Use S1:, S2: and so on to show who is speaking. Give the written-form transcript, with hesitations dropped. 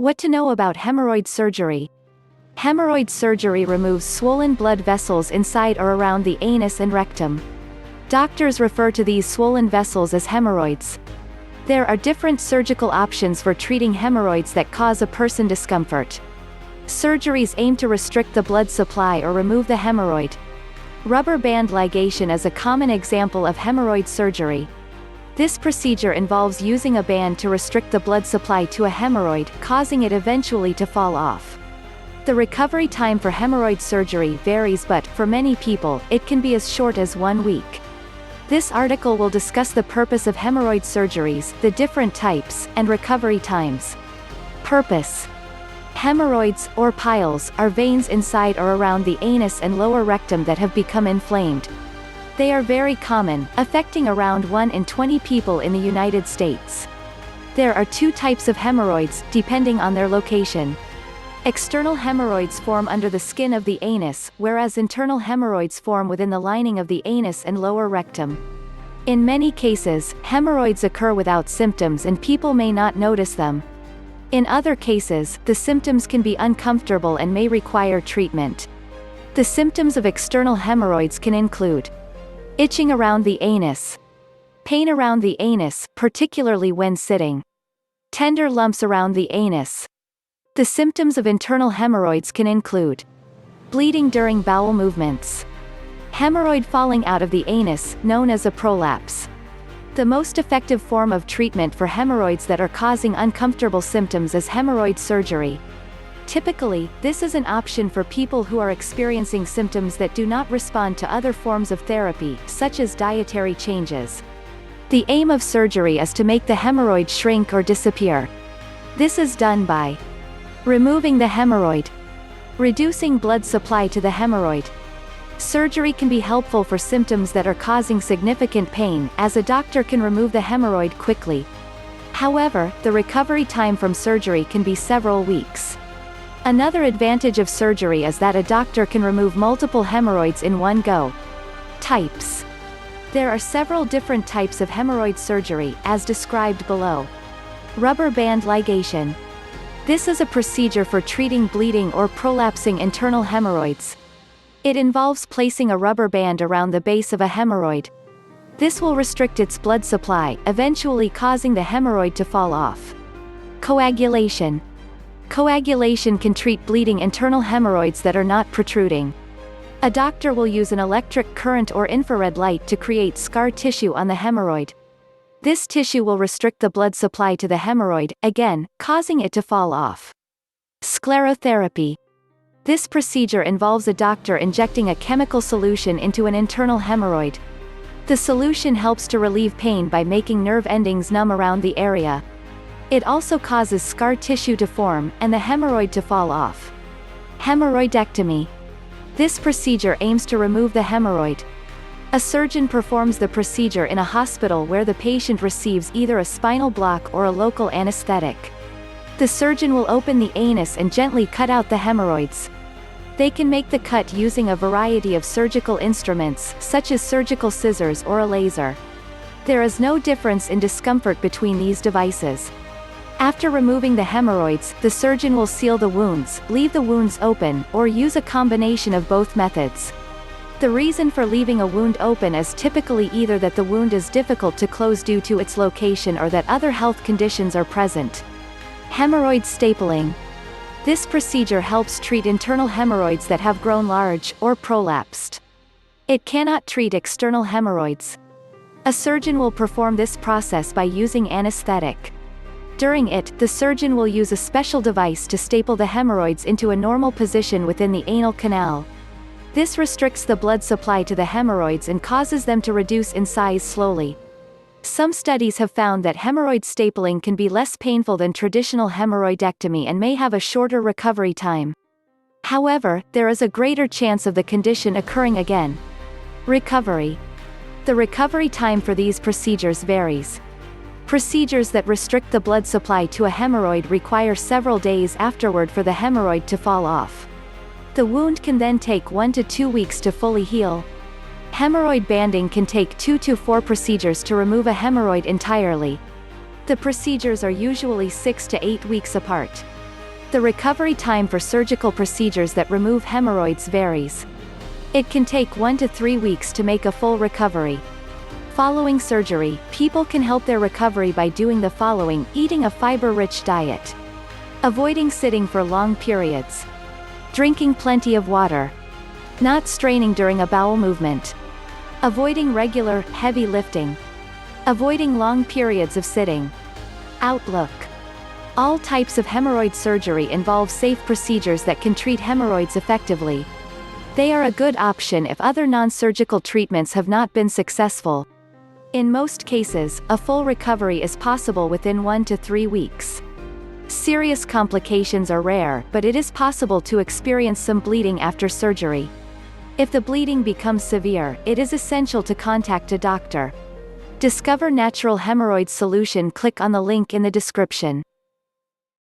S1: What to know about hemorrhoid surgery? Hemorrhoid surgery removes swollen blood vessels inside or around the anus and rectum. Doctors refer to these swollen vessels as hemorrhoids. There are different surgical options for treating hemorrhoids that cause a person discomfort. Surgeries aim to restrict the blood supply or remove the hemorrhoid. Rubber band ligation is a common example of hemorrhoid surgery. This procedure involves using a band to restrict the blood supply to a hemorrhoid, causing it eventually to fall off. The recovery time for hemorrhoid surgery varies, but, for many people, it can be as short as 1 week. This article will discuss the purpose of hemorrhoid surgeries, the different types, and recovery times. Purpose. Hemorrhoids, or piles, are veins inside or around the anus and lower rectum that have become inflamed. They are very common, affecting around 1 in 20 people in the United States. There are 2 types of hemorrhoids, depending on their location. External hemorrhoids form under the skin of the anus, whereas internal hemorrhoids form within the lining of the anus and lower rectum. In many cases, hemorrhoids occur without symptoms and people may not notice them. In other cases, the symptoms can be uncomfortable and may require treatment. The symptoms of external hemorrhoids can include itching around the anus, pain around the anus, particularly when sitting, tender lumps around the anus. The symptoms of internal hemorrhoids can include bleeding during bowel movements, hemorrhoid falling out of the anus, known as a prolapse. The most effective form of treatment for hemorrhoids that are causing uncomfortable symptoms is hemorrhoid surgery. Typically, this is an option for people who are experiencing symptoms that do not respond to other forms of therapy, such as dietary changes. The aim of surgery is to make the hemorrhoid shrink or disappear. This is done by removing the hemorrhoid, reducing blood supply to the hemorrhoid. Surgery can be helpful for symptoms that are causing significant pain, as a doctor can remove the hemorrhoid quickly. However, the recovery time from surgery can be several weeks. Another advantage of surgery is that a doctor can remove multiple hemorrhoids in one go. Types. There are several different types of hemorrhoid surgery, as described below. Rubber band ligation. This is a procedure for treating bleeding or prolapsing internal hemorrhoids. It involves placing a rubber band around the base of a hemorrhoid. This will restrict its blood supply, eventually causing the hemorrhoid to fall off. Coagulation. Coagulation can treat bleeding internal hemorrhoids that are not protruding. A doctor will use an electric current or infrared light to create scar tissue on the hemorrhoid. This tissue will restrict the blood supply to the hemorrhoid, again, causing it to fall off. Sclerotherapy. This procedure involves a doctor injecting a chemical solution into an internal hemorrhoid. The solution helps to relieve pain by making nerve endings numb around the area. It also causes scar tissue to form, and the hemorrhoid to fall off. Hemorrhoidectomy. This procedure aims to remove the hemorrhoid. A surgeon performs the procedure in a hospital where the patient receives either a spinal block or a local anesthetic. The surgeon will open the anus and gently cut out the hemorrhoids. They can make the cut using a variety of surgical instruments, such as surgical scissors or a laser. There is no difference in discomfort between these devices. After removing the hemorrhoids, the surgeon will seal the wounds, leave the wounds open, or use a combination of both methods. The reason for leaving a wound open is typically either that the wound is difficult to close due to its location or that other health conditions are present. Hemorrhoid stapling. This procedure helps treat internal hemorrhoids that have grown large, or prolapsed. It cannot treat external hemorrhoids. A surgeon will perform this process by using anesthetic. During it, the surgeon will use a special device to staple the hemorrhoids into a normal position within the anal canal. This restricts the blood supply to the hemorrhoids and causes them to reduce in size slowly. Some studies have found that hemorrhoid stapling can be less painful than traditional hemorrhoidectomy and may have a shorter recovery time. However, there is a greater chance of the condition occurring again. Recovery. The recovery time for these procedures varies. Procedures that restrict the blood supply to a hemorrhoid require several days afterward for the hemorrhoid to fall off. The wound can then take 1 to 2 weeks to fully heal. Hemorrhoid banding can take 2 to 4 procedures to remove a hemorrhoid entirely. The procedures are usually 6 to 8 weeks apart. The recovery time for surgical procedures that remove hemorrhoids varies. It can take 1 to 3 weeks to make a full recovery. Following surgery, people can help their recovery by doing the following: eating a fiber-rich diet, avoiding sitting for long periods, drinking plenty of water, not straining during a bowel movement, avoiding regular, heavy lifting, avoiding long periods of sitting. Outlook. All types of hemorrhoid surgery involve safe procedures that can treat hemorrhoids effectively. They are a good option if other non-surgical treatments have not been successful. In most cases, a full recovery is possible within 1 to 3 weeks. Serious complications are rare, but it is possible to experience some bleeding after surgery. If the bleeding becomes severe, it is essential to contact a doctor. Discover natural hemorrhoid solution. Click on the link in the description.